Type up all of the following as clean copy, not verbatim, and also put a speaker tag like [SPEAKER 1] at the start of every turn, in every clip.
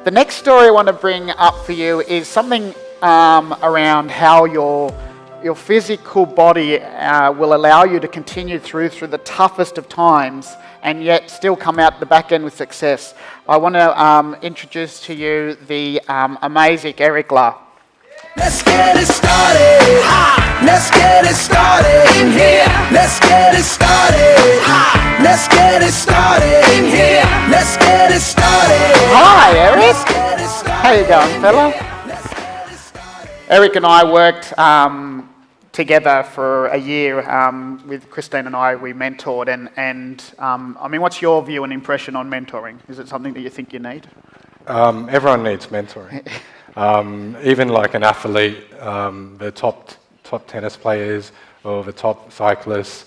[SPEAKER 1] The next story I want to bring up for you is something around how your physical body will allow you to continue through the toughest of times and yet still come out the back end with success. I want to introduce to you the amazing Eric La.
[SPEAKER 2] Let's get it started. Let's get it started in here. Let's get it started. Let's get it started in here. Let's get it started.
[SPEAKER 1] Hi, Eric. How you going, fella? Eric and I worked together for a year with Christine and I. We mentored, and I mean, what's your view and impression on mentoring? Is it something that you think you need?
[SPEAKER 3] Everyone needs mentoring. Even like an athlete, the top tennis players or the top cyclists,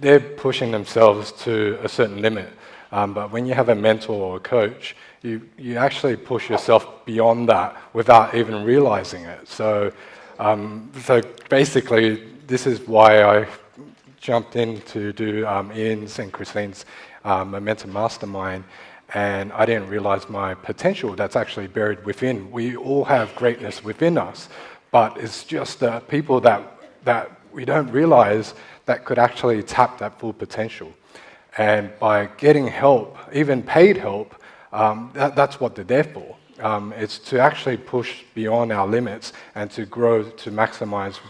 [SPEAKER 3] they're pushing themselves to a certain limit. But when you have a mentor or a coach, you actually push yourself beyond that without even realizing it. So basically, this is why I jumped in to do Ian's and Christine's Momentum Mastermind. And I didn't realize my potential that's actually buried within. We all have greatness within us, but it's just the people that we don't realize that could actually tap that full potential. And by getting help, even paid help, that's what they're there for. It's to actually push beyond our limits and to grow, to maximize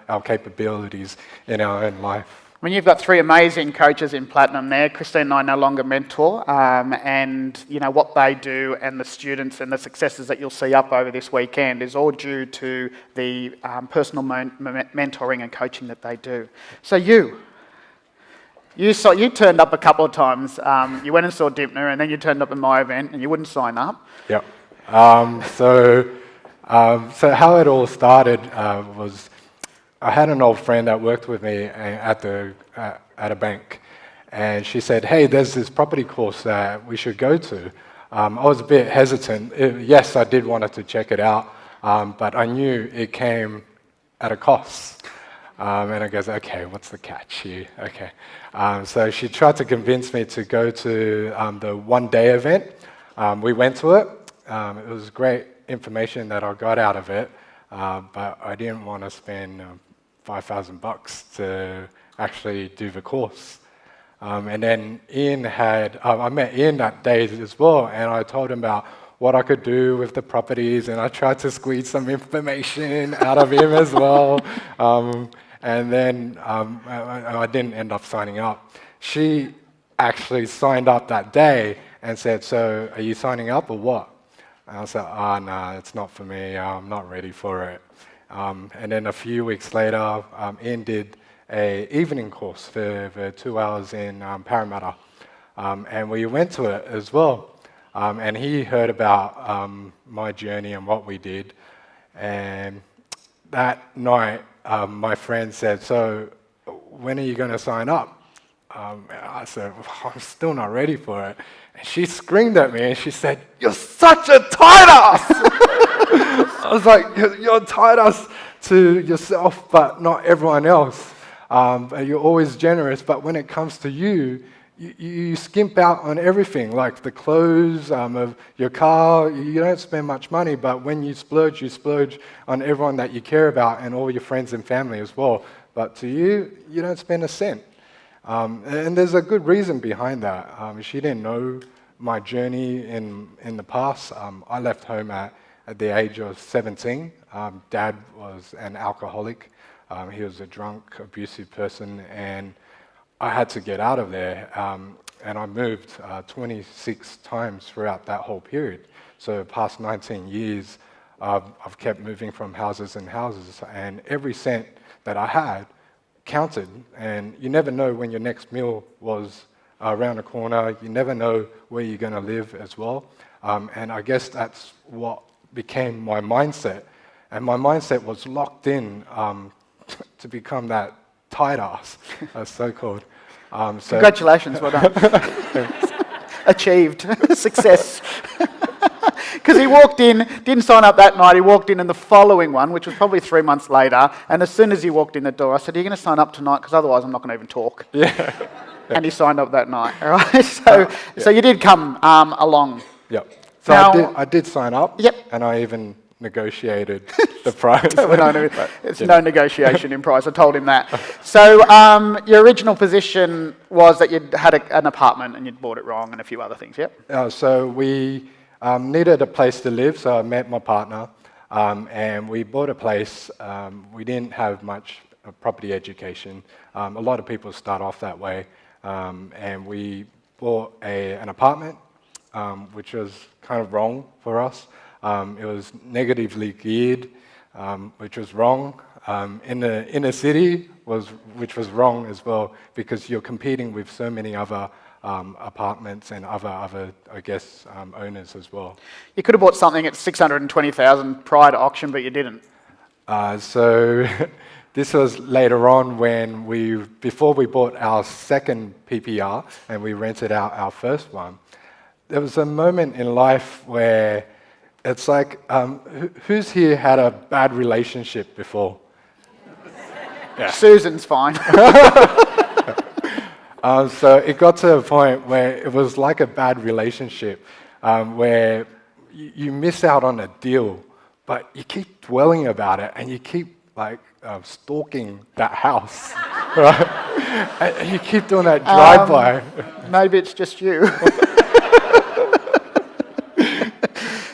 [SPEAKER 3] our capabilities in our own life.
[SPEAKER 1] I mean, you've got three amazing coaches in Platinum there. Christine and I no longer mentor, and you know what they do and the students and the successes that you'll see up over this weekend is all due to the personal mentoring and coaching that they do. So you turned up a couple of times. You went and saw Dipner, and then you turned up at my event, and you wouldn't sign up.
[SPEAKER 3] Yep. So how it all started was, I had an old friend that worked with me at a bank, and she said, "Hey, there's this property course that we should go to." I was a bit hesitant. Yes, I did want to check it out, but I knew it came at a cost. And I goes, "Okay, what's the catch here?" Okay, so she tried to convince me to go to the one-day event. We went to it. It was great information that I got out of it, but I didn't want to spend $5,000 to actually do the course. And then I met Ian that day as well, and I told him about what I could do with the properties, and I tried to squeeze some information out of him as well. And then I didn't end up signing up. She actually signed up that day and said, "So are you signing up or what?" And I said, "Oh, no, it's not for me. I'm not ready for it." And then a few weeks later, Ian did an evening course for 2 hours in Parramatta. And we went to it as well. And he heard about my journey and what we did. And that night, my friend said, "So when are you going to sign up?" I said, "I'm still not ready for it." And she screamed at me and she said, "You're such a tight ass!" I was like, "You're a tight ass to yourself, but not everyone else. You're always generous, but when it comes to you skimp out on everything, like the clothes, of your car. You don't spend much money, but when you splurge on everyone that you care about and all your friends and family as well. But to you don't spend a cent." And there's a good reason behind that. She didn't know my journey in the past. I left home at the age of 17. Dad was an alcoholic. He was a drunk, abusive person, and I had to get out of there. And I moved 26 times throughout that whole period. So the past 19 years, I've kept moving from houses and houses, and every cent that I had counted. And you never know when your next meal was around the corner. You never know where you're going to live as well. And I guess that's what became my mindset. And my mindset was locked in to become that tight ass, so-called.
[SPEAKER 1] Congratulations, well done. Achieved success. Because he walked in, didn't sign up that night, he walked in the following one, which was probably 3 months later, and as soon as he walked in the door, I said, "Are you going to sign up tonight? Because otherwise I'm not going to even talk."
[SPEAKER 3] Yeah.
[SPEAKER 1] And he signed up that night, all right? So you did come along.
[SPEAKER 3] Yep. So
[SPEAKER 1] Now-
[SPEAKER 3] I did sign up.
[SPEAKER 1] Yep.
[SPEAKER 3] And I even negotiated the price.
[SPEAKER 1] It's no negotiation in price. I told him that. So your original position was that you'd had an apartment and you'd bought it wrong and a few other things, yep?
[SPEAKER 3] So we needed a place to live, so I met my partner, and we bought a place. We didn't have much property education. A lot of people start off that way, and we bought an apartment, which was kind of wrong for us. It was negatively geared, which was wrong. In the inner city, which was wrong as well, because you're competing with so many other apartments and other I guess, owners as well.
[SPEAKER 1] You could have bought something at 620,000 prior to auction, but you didn't.
[SPEAKER 3] So this was later on when before we bought our second PPR and we rented out our first one. There was a moment in life where it's like, who's here had a bad relationship before?
[SPEAKER 1] Yeah. Susan's fine.
[SPEAKER 3] So it got to a point where it was like a bad relationship, where you miss out on a deal, but you keep dwelling about it and you keep like stalking that house, right? And you keep doing that drive-by.
[SPEAKER 1] Maybe it's just you.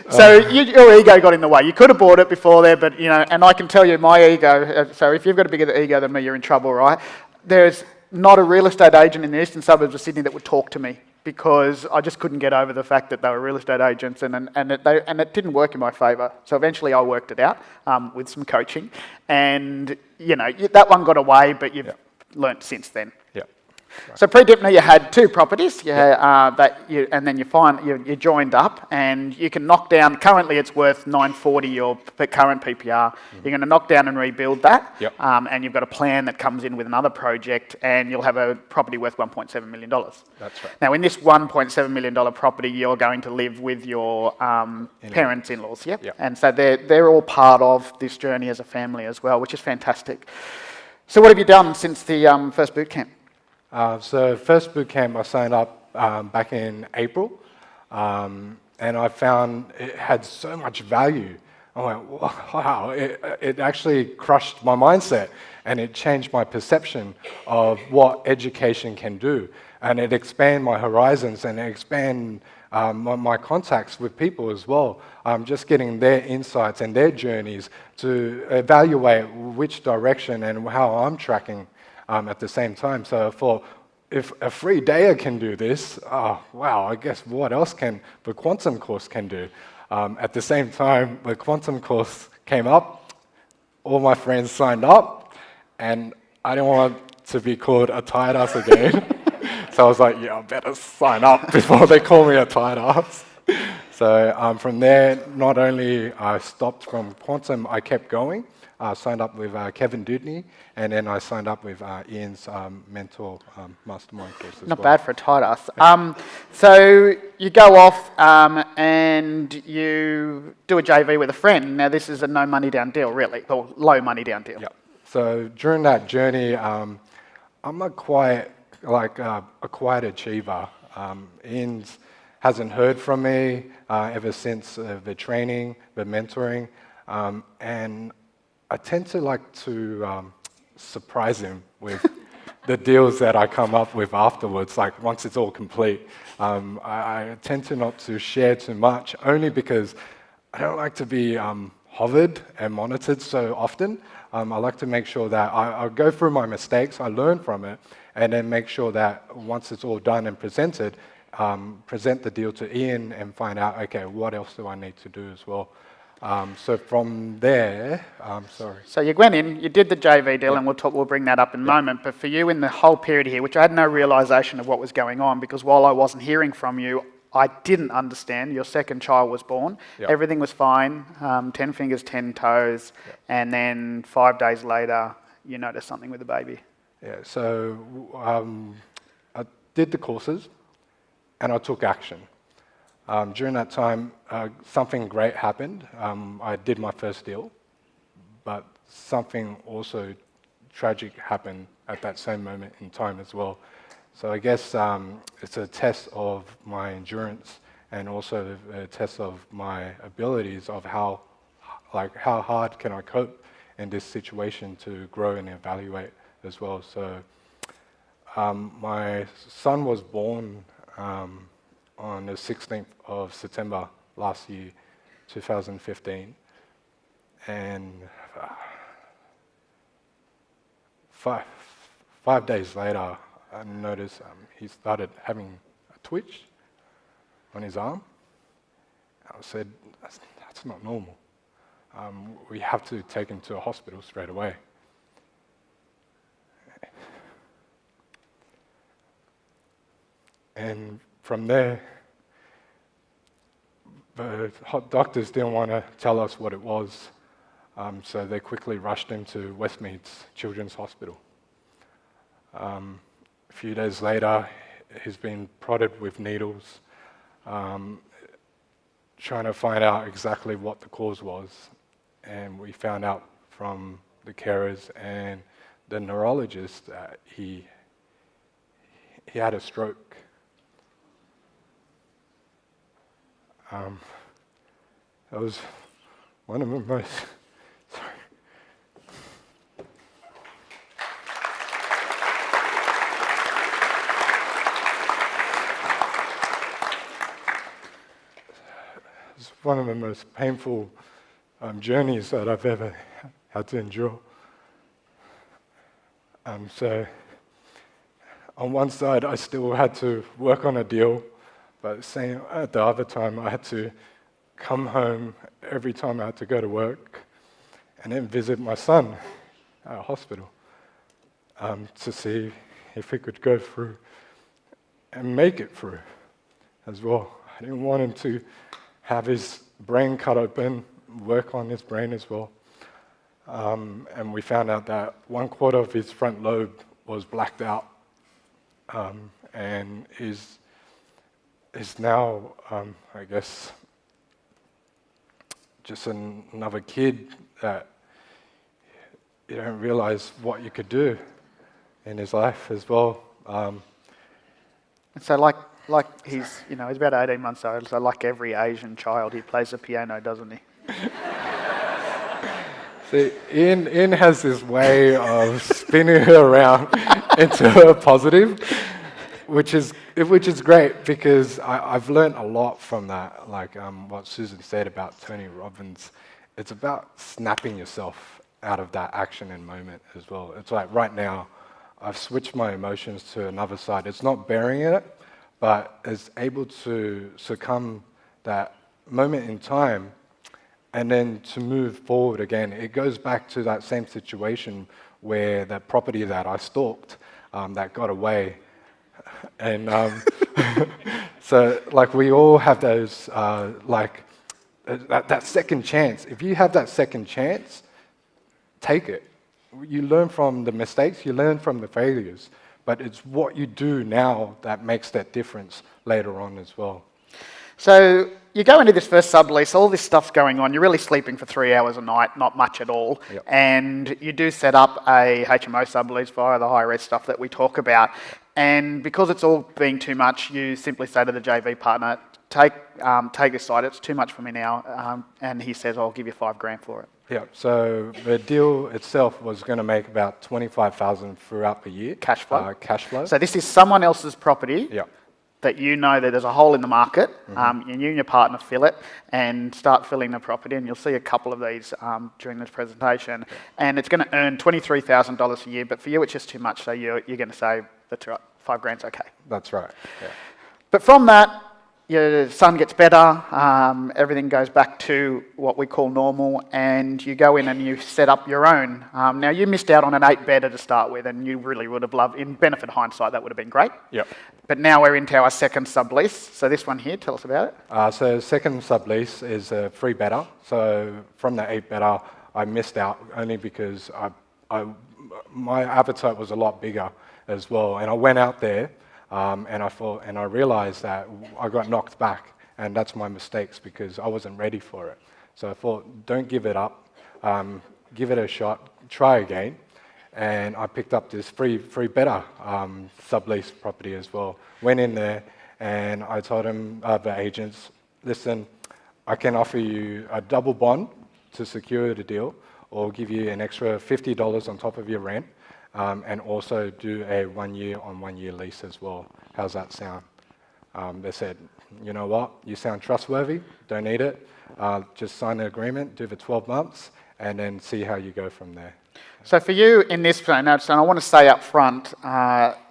[SPEAKER 1] So your ego got in the way. You could have bought it before there, but and I can tell you my ego, so if you've got a bigger ego than me, you're in trouble, right? There's not a real estate agent in the eastern suburbs of Sydney that would talk to me because I just couldn't get over the fact that they were real estate agents and it didn't work in my favour. So eventually I worked it out with some coaching and, that one got away, but you've learnt since then.
[SPEAKER 3] Yeah.
[SPEAKER 1] So pre-Dipner, you had two properties, and then you joined up, and you can knock down. Currently, it's worth 940 your current PPR. You're going to knock down and rebuild that, and you've got a plan that comes in with another project, and you'll have a property worth $1.7 million.
[SPEAKER 3] That's right.
[SPEAKER 1] Now, in this $1.7 million property, you're going to live with your parents, in-laws,
[SPEAKER 3] Yep.
[SPEAKER 1] And so they're all part of this journey as a family as well, which is fantastic. So, what have you done since the first boot camp?
[SPEAKER 3] So first boot camp, I signed up back in April, and I found it had so much value. I went, wow, it actually crushed my mindset, and it changed my perception of what education can do. And it expanded my horizons, and it expanded my contacts with people as well. Just getting their insights and their journeys to evaluate which direction and how I'm tracking at the same time. So I thought, if a free dayer can do this, wow, I guess what else can the quantum course can do? At the same time, the quantum course came up, all my friends signed up, and I didn't want to be called a tight ass again. So I was like, I better sign up before they call me a tight ass. So from there, not only I stopped from quantum, I kept going. I signed up with Kevin Dudney, and then I signed up with Ian's mentor mastermind course as well.
[SPEAKER 1] Not bad for a tight ass. So you go off and you do a JV with a friend. Now this is a no money down deal, really, or low money down deal.
[SPEAKER 3] Yeah. So during that journey, I'm a quiet achiever. Ian's hasn't heard from me ever since the training, the mentoring, and I tend to like to surprise him with the deals that I come up with afterwards, like once it's all complete. I tend to not to share too much, only because I don't like to be hovered and monitored so often. I like to make sure that I go through my mistakes, I learn from it, and then make sure that once it's all done and presented, present the deal to Ian and find out, okay, what else do I need to do as well? So from there,
[SPEAKER 1] So you went in, you did the JV deal, and we'll bring that up in a moment. But for you in the whole period here, which I had no realisation of what was going on, because while I wasn't hearing from you, I didn't understand. Your second child was born. Everything was fine. 10 fingers, 10 toes. And then 5 days later, you noticed something with the baby.
[SPEAKER 3] Yeah, so I did the courses and I took action. During that time, something great happened. I did my first deal, but something also tragic happened at that same moment in time as well. So I guess it's a test of my endurance and also a test of my abilities of how hard can I cope in this situation to grow and evaluate as well. So my son was born on the 16th of September last year, 2015, and 5 days later, I noticed he started having a twitch on his arm. I said, that's not normal. We have to take him to a hospital straight away. And from there, the doctors didn't want to tell us what it was, so they quickly rushed him to Westmead's Children's Hospital. A few days later, he's been prodded with needles, trying to find out exactly what the cause was. And we found out from the carers and the neurologist that he had a stroke. That was one of the most... Sorry. It's one of the most painful journeys that I've ever had to endure. So on one side, I still had to work on a deal, but at the other time, I had to come home every time I had to go to work and then visit my son at a hospital to see if he could go through and make it through as well. I didn't want him to have his brain cut open, work on his brain as well. And we found out that 1/4 of his front lobe was blacked out, and is now, I guess, just another kid that you don't realize what you could do in his life as well.
[SPEAKER 1] So like he's, he's about 18 months old, so like every Asian child, he plays the piano, doesn't he?
[SPEAKER 3] See, Ian has this way of spinning it around into a positive, which is great, because I've learned a lot from that. Like what Susan said about Tony Robbins, it's about snapping yourself out of that action and moment as well. It's like right now, I've switched my emotions to another side. It's not burying it, but it's able to succumb that moment in time and then to move forward again. It goes back to that same situation where that property that I stalked, that got away. And so like we all have those, that second chance. If you have that second chance, take it. You learn from the mistakes, you learn from the failures, but it's what you do now that makes that difference later on as well.
[SPEAKER 1] So you go into this first sublease, all this stuff's going on, you're really sleeping for 3 hours a night, not much at all,
[SPEAKER 3] Yep.
[SPEAKER 1] and you do set up a HMO sublease via the high res stuff that we talk about, and because it's all being too much, you simply say to the JV partner, take this site, it's too much for me now, and he says, I'll give you $5,000 for it.
[SPEAKER 3] Yeah, so the deal itself was going to make about $25,000 throughout the year.
[SPEAKER 1] Cash flow.
[SPEAKER 3] Cash flow.
[SPEAKER 1] So this is someone else's property.
[SPEAKER 3] Yeah.
[SPEAKER 1] That you know that there's a hole in the market, you and your partner fill it and start filling the property, and you'll see a couple of these during this presentation, and it's going to earn $23,000 a year, but for you it's just too much, so you're going to say that's right, $5,000's okay.
[SPEAKER 3] That's right, yeah.
[SPEAKER 1] But from that, your son gets better, everything goes back to what we call normal, and you go in and you set up your own. Now, you missed out on an 8-bedder to start with, and you really would have loved, in benefit hindsight, that would have been great.
[SPEAKER 3] Yep.
[SPEAKER 1] But now we're into our second sublease. So this one here, tell us about it.
[SPEAKER 3] So second sublease is a 3-bedder. So from the 8-bedder, I missed out only because my appetite was a lot bigger as well. And I went out there, and I realized that I got knocked back, and that's my mistakes because I wasn't ready for it. So I thought, don't give it up, give it a shot, try again. And I picked up this 3-bedder sublease property as well. Went in there, and I told him, the agents, listen, I can offer you a double bond to secure the deal, or give you an extra $50 on top of your rent, and also do a 1 year on 1 year lease as well. How's that sound? They said, you know what, you sound trustworthy, don't need it. Just sign the agreement, do the 12 months, and then see how you go from there.
[SPEAKER 1] So for you in this, and I want to say up front,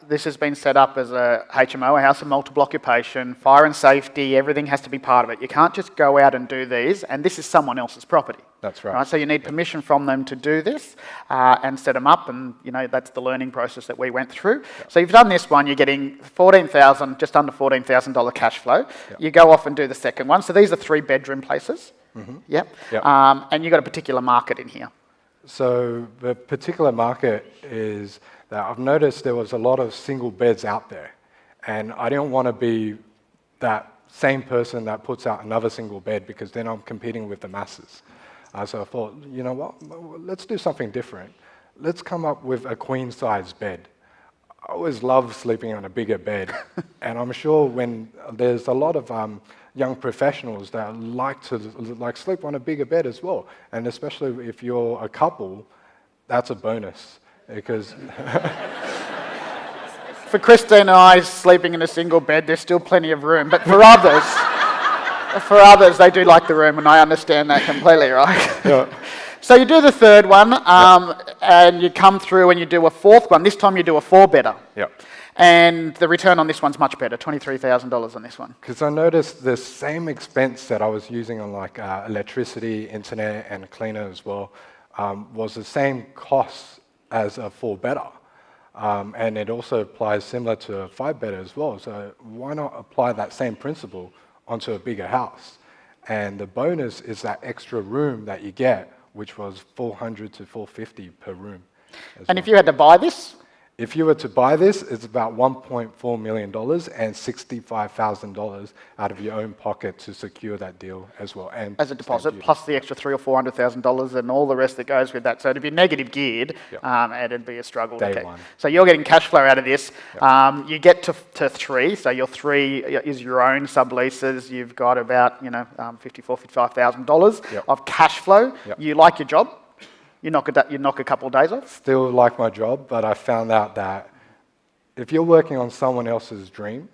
[SPEAKER 1] this has been set up as a HMO, a house of multiple occupation, fire and safety, everything has to be part of it. You can't just go out and do these, and this is someone else's property.
[SPEAKER 3] That's right.
[SPEAKER 1] So you need permission from them to do this and set them up, and that's the learning process that we went through. Yep. So you've done this one, you're getting just under $14,000 cash flow. Yep. You go off and do the second one. So these are 3-bedroom places. Mm-hmm. Yep. Yep. And you've got a particular market in here.
[SPEAKER 3] So the particular market is that I've noticed there was a lot of single beds out there, and I didn't want to be that same person that puts out another single bed, because then I'm competing with the masses. So I thought, you know what, let's do something different. Let's come up with a queen size bed. I always love sleeping on a bigger bed, and I'm sure when there's a lot of young professionals that like to sleep on a bigger bed as well, and especially if you're a couple, that's a bonus, because
[SPEAKER 1] for Christine and I, sleeping in a single bed, there's still plenty of room, but for others, they do like the room, and I understand that completely, right?
[SPEAKER 3] Yeah.
[SPEAKER 1] So you do the third one, and you come through and you do a fourth one. This time you do a 4-bedder.
[SPEAKER 3] Yep.
[SPEAKER 1] And the return on this one's much better, $23,000 on this one.
[SPEAKER 3] Because I noticed the same expense that I was using on electricity, internet, and cleaner as well, was the same cost as a 4-bedder. And it also applies similar to a 5-bedder as well. So why not apply that same principle onto a bigger house? And the bonus is that extra room that you get, which was $400 to $450 per room.
[SPEAKER 1] And if you had to buy this?
[SPEAKER 3] If you were to buy this, it's about $1.4 million and $65,000 out of your own pocket to secure that deal as well. And
[SPEAKER 1] as a deposit, plus the extra $300,000 or $400,000 and all the rest that goes with that. So it'd be negative geared, and it'd be a struggle.
[SPEAKER 3] Day one.
[SPEAKER 1] So you're getting cash flow out of this.
[SPEAKER 3] Yep.
[SPEAKER 1] You get to 3. So your 3 is your own subleases. You've got about $54,000, $55,000 of cash flow. Yep. You like your job. You knock a couple of days off?
[SPEAKER 3] Still like my job, but I found out that if you're working on someone else's dream,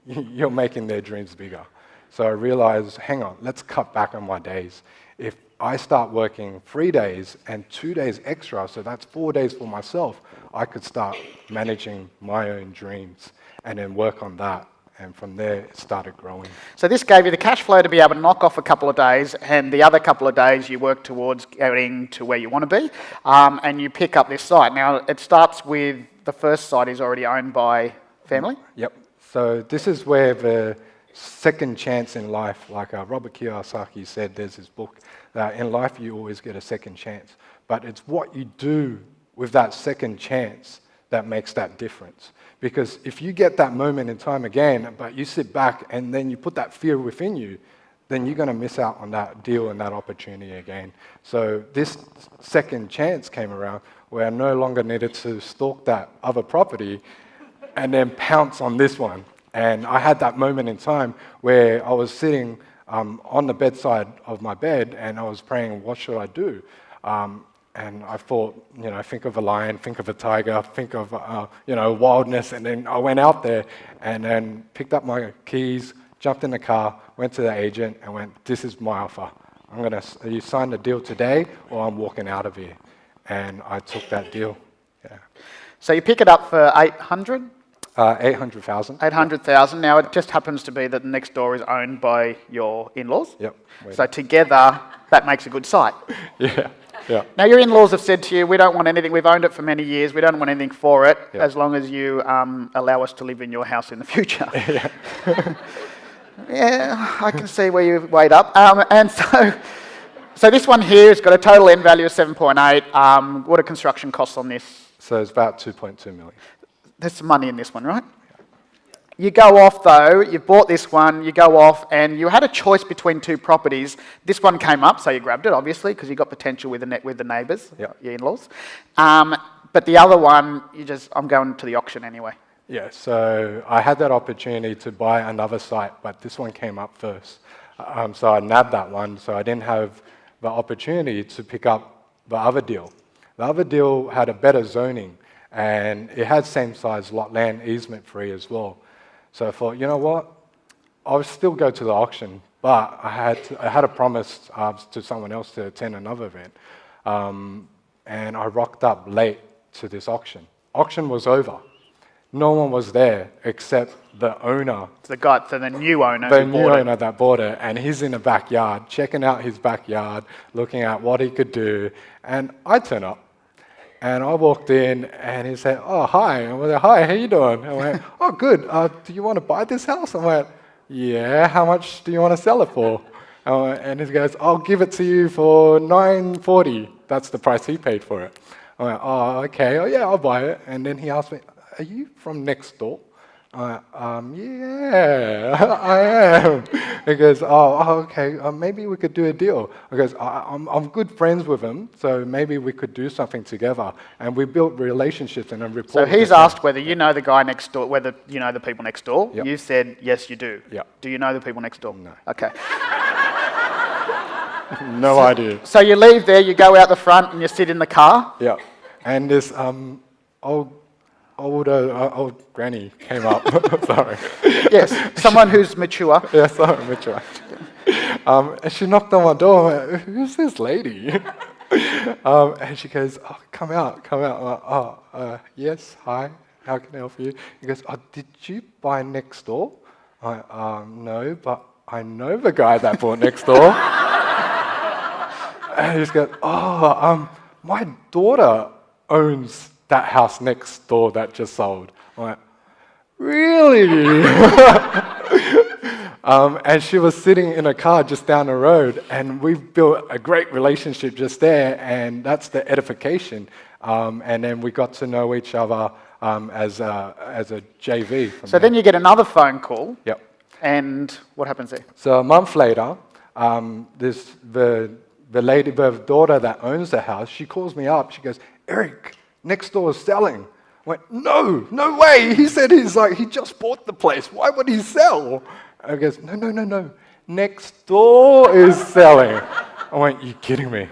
[SPEAKER 3] you're making their dreams bigger. So I realized, hang on, let's cut back on my days. If I start working 3 days and 2 days extra, so that's 4 days for myself, I could start managing my own dreams and then work on that. And from there, it started growing.
[SPEAKER 1] So this gave you the cash flow to be able to knock off a couple of days, and the other couple of days you work towards getting to where you want to be, and you pick up this site. Now, it starts with the first site is already owned by family?
[SPEAKER 3] Yep. So this is where the second chance in life, like Robert Kiyosaki said, there's his book, that in life you always get a second chance. But it's what you do with that second chance that makes that difference. Because if you get that moment in time again, but you sit back and then you put that fear within you, then you're going to miss out on that deal and that opportunity again. So this second chance came around where I no longer needed to stalk that other property and then pounce on this one. And I had that moment in time where I was sitting on the bedside of my bed and I was praying, what should I do? And I thought, think of a lion, think of a tiger, think of, wildness. And then I went out there and then picked up my keys, jumped in the car, went to the agent and went, this is my offer. You sign the deal today or I'm walking out of here. And I took that deal. Yeah.
[SPEAKER 1] So you pick it up for $800,000?
[SPEAKER 3] $800,000.
[SPEAKER 1] $800,000. Now, it just happens to be that the next door is owned by your in-laws.
[SPEAKER 3] Yep.
[SPEAKER 1] So together, that makes a good site.
[SPEAKER 3] Yeah. Yeah.
[SPEAKER 1] Now, your in-laws have said to you, we don't want anything, we've owned it for many years, we don't want anything for it, as long as you allow us to live in your house in the future.
[SPEAKER 3] Yeah.
[SPEAKER 1] Yeah, I can see where you've weighed up. And so this one here has got a total end value of 7.8. What are construction costs on this?
[SPEAKER 3] So it's about 2.2 million.
[SPEAKER 1] There's some money in this one, right? You go off though, you bought this one, you go off and you had a choice between 2 properties. This one came up, so you grabbed it obviously because you got potential with the neighbours, your in-laws. But the other one, I'm going to the auction anyway.
[SPEAKER 3] Yeah, so I had that opportunity to buy another site, but this one came up first. So I nabbed that one, so I didn't have the opportunity to pick up the other deal. The other deal had a better zoning, and it had same size lot land easement free as well. So I thought, you know what, I'll still go to the auction, but I had a promise to someone else to attend another event. And I rocked up late to this auction. Auction was over. No one was there except the owner.
[SPEAKER 1] The new owner.
[SPEAKER 3] The new owner that bought it, and he's in the backyard, checking out his backyard, looking at what he could do. And I turn up, and I walked in, and he said, "Oh, hi." I was like, "Hi, how you doing?" I went, "Oh, good. Do you want to buy this house?" I went, "Yeah. How much do you want to sell it for?" And he goes, "I'll give it to you for $940. That's the price he paid for it. I went, "Oh, okay. Oh, yeah, I'll buy it." And then he asked me, "Are you from next door?" I went, "Yeah, I am." He goes, "Oh, okay. Maybe we could do a deal." I goes, "I'm good friends with him, so maybe we could do something together." And we built relationships and a rapport.
[SPEAKER 1] So he's asked whether you know the guy next door, whether you know the people next door.
[SPEAKER 3] Yep.
[SPEAKER 1] You said, yes, you do.
[SPEAKER 3] Yep.
[SPEAKER 1] Do you know the people next door?
[SPEAKER 3] No.
[SPEAKER 1] Okay.
[SPEAKER 3] No idea.
[SPEAKER 1] So you leave there, you go out the front, and you sit in the car.
[SPEAKER 3] Yeah. And this old granny came up. Sorry.
[SPEAKER 1] Yes, someone who's mature.
[SPEAKER 3] Yeah, sorry, mature. And she knocked on my door. I went, "Who's this lady?" And she goes, "Oh, come out, come out." I'm like, "Yes, hi. How can I help you?" He goes, "Oh, did you buy next door?" I went, "No, but I know the guy that bought next door." And he just goes, "Oh, my daughter owns that house next door that just sold." I'm like, "Really?" And she was sitting in a car just down the road, and we built a great relationship just there, and that's the edification. And then we got to know each other as a JV.
[SPEAKER 1] So then you get another phone call.
[SPEAKER 3] Yep.
[SPEAKER 1] And what happens there?
[SPEAKER 3] So a month later, the lady, the daughter that owns the house, she calls me up. She goes, "Eric, next door is selling." I went, no way. He said he just bought the place. Why would he sell? I goes, no. Next door is selling. I went, "You kidding me?"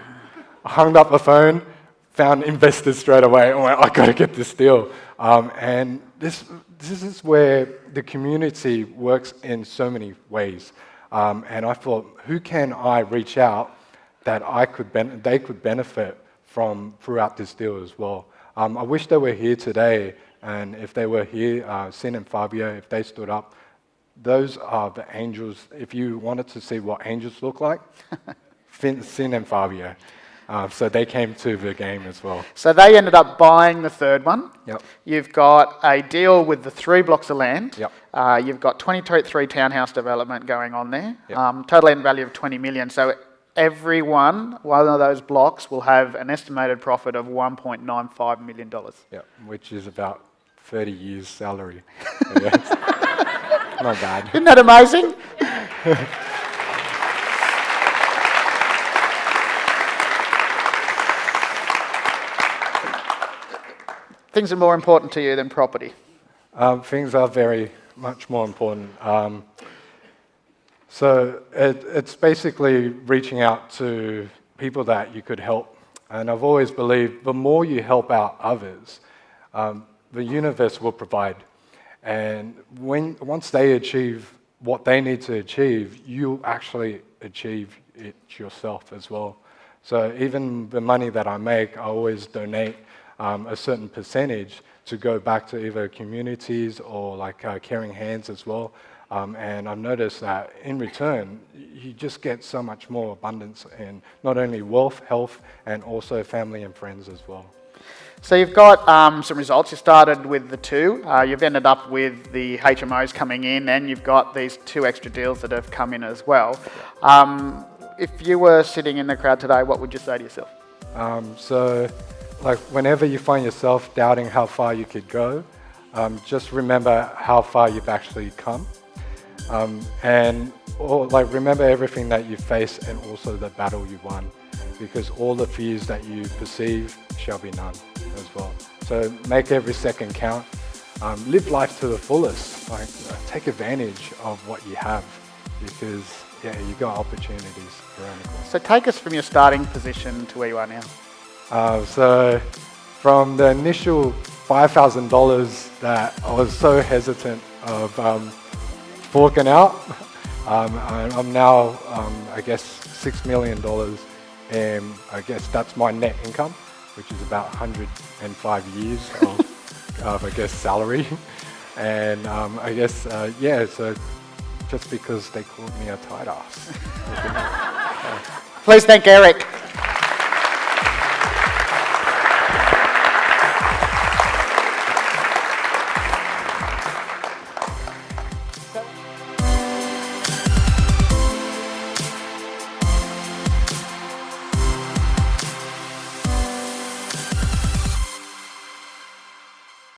[SPEAKER 3] I hung up the phone, found investors straight away. I went, "I got to get this deal." And this is where the community works in so many ways. And I thought, who can I reach out that they could benefit from throughout this deal as well? I wish they were here today, and if they were here, Sin and Fabio, if they stood up, those are the angels. If you wanted to see what angels look like, Sin and Fabio. So they came to the game as well.
[SPEAKER 1] So they ended up buying the third one.
[SPEAKER 3] Yep.
[SPEAKER 1] You've got a deal with the 3 blocks of land.
[SPEAKER 3] Yep.
[SPEAKER 1] You've got 23 townhouse development going on there.
[SPEAKER 3] Yep.
[SPEAKER 1] Total land value of 20 million. So every one of those blocks will have an estimated profit of $1.95 million.
[SPEAKER 3] Yeah, which is about 30 years' salary. Yes. Not bad.
[SPEAKER 1] Isn't that amazing? Things are more important to you than property.
[SPEAKER 3] Things are very much more important. So it's basically reaching out to people that you could help. And I've always believed the more you help out others, the universe will provide. And once they achieve what they need to achieve, you'll actually achieve it yourself as well. So even the money that I make, I always donate a certain percentage to go back to either communities or caring hands as well. And I've noticed that in return, you just get so much more abundance in not only wealth, health, and also family and friends as well.
[SPEAKER 1] So you've got some results. You started with the 2. You've ended up with the HMOs coming in, and you've got these 2 extra deals that have come in as well. If you were sitting in the crowd today, what would you say to yourself?
[SPEAKER 3] So whenever you find yourself doubting how far you could go, just remember how far you've actually come. Remember everything that you faced and also the battle you won, because all the fears that you perceive shall be none as well. So make every second count. live life to the fullest. Like, take advantage of what you have, because yeah, you got opportunities around the corner.
[SPEAKER 1] So take us from your starting position to where you are now.
[SPEAKER 3] So from the initial $5,000 that I was so hesitant of forking out, I'm now, I guess, $6 million, and I guess that's my net income, which is about 105 years of I guess, salary. And I guess, yeah, so just because they called me a tight ass.
[SPEAKER 1] Please thank Eric.